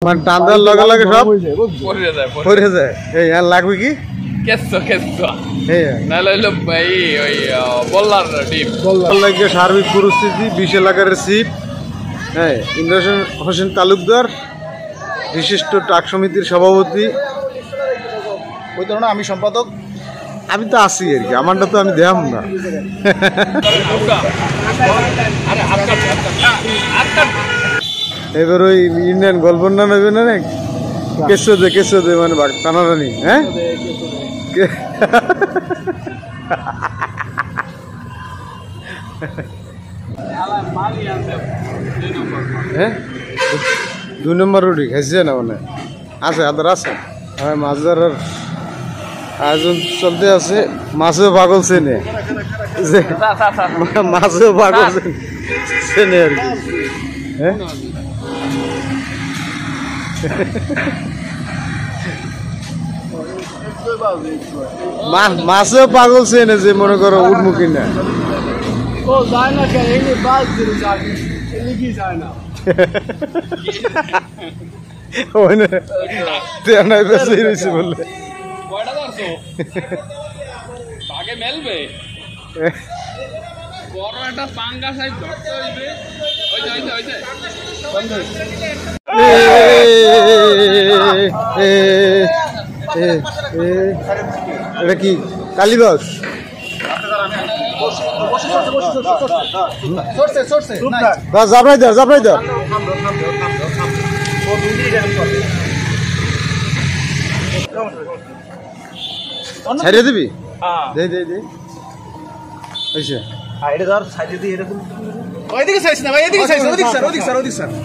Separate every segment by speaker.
Speaker 1: মানে টান্দার লগে লগে সব পড়ে যায় এই আর লাগবে কি সার্বিক পরিস্থিতি 20 এলাকার সিপ। হ্যাঁ, ইমরান হোসেন তালুকদার বিশিষ্ট ট্রাক সমিতির সভাপতি, ওই ধরনের আমি সম্পাদক। আমি তো আছি আর কি, আমারটা তো আমি দেখাম না। এবার ওই ইন্ডিয়ান গল্পর নাম নেবে না, কেসো দে মানে টানাটানি। হ্যাঁ, হ্যাঁ 2 নম্বর রুটি খাইছে না মানে আছে আদার আছে। হ্যাঁ, মাছ ধরার আয়োজন চলতে আছে। মাছেও পাগল চেনে, মাছেও পাগল চেনে আর কি। হ্যাঁ, মাছেও পাগল চেনে যে মনে করো উঠমুখী না। বললে এটা কি কালীবাস? জাপড়াই দাও ছাইড়ে দিবি।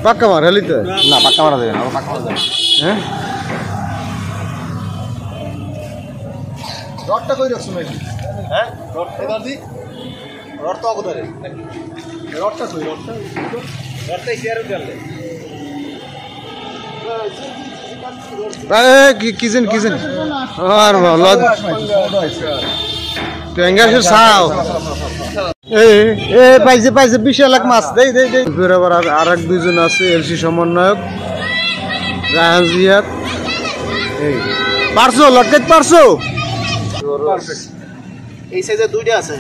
Speaker 1: পাক্কা মার হেলি তো না, পাক্কা মারা দেবে না। হ্যাঁ, রডটা কই রাখছো নাকি? হ্যাঁ, রড তো অবদারে রডটা কই? রডটাই শেয়ার করলে কিচেন আর লজ ট্যাঙ্গাসের সাও পাইছে 20 লাখ মাছ। দেই আবার আর এক দুইজন আছে এলসি সমন্বয়ক রায়হান জিয়াদ। এই পারছো লটকাইতে পারছো? এই সাইজে 2টা আছে।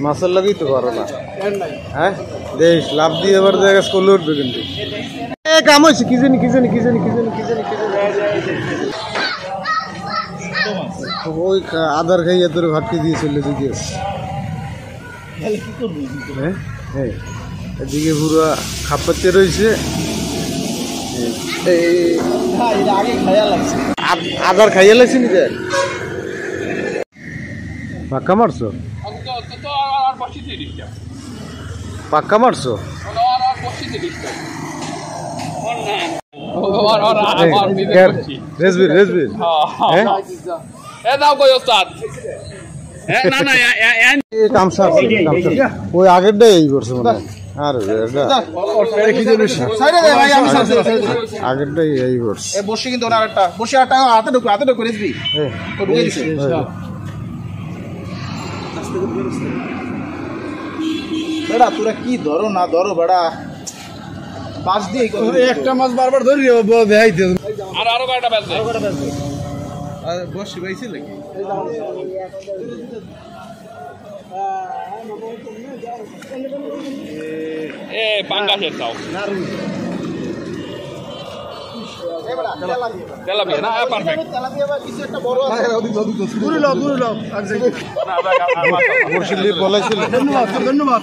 Speaker 1: মাছের লাগেই তো পারো না। হ্যাঁ, দেশ লাভ দিয়ে এবার জায়গা করলে উঠবে কিন্তু কাম হয়েছে। কি জানি ওই আদার খাইয়া তোর ভাটকে দিয়ে চলে দিকে। হ্যাঁ, এদিকে পুরো খাপাতে রয়েছে। আদার খাইয়া লাগছে নি? পাক্কা মারছো? পাক্কা মারছো? রেজবির ওই আগেরটাই এই করছে মনে হয়। আর আগেরটাই এই করছে। বসে কিন্তু বসে হাতে ঢুকবে রেজবি বেড়া। তোরা কি ধরো না ধরো বেড়া, মাছ দিয়ে একটা মাছ বারবার ধরি আরো কয়টা বসি পাইছিল কি? পাঙ্গাসের চাও তেলাপিয়া না? পারফেক্ট ধন্যবাদ।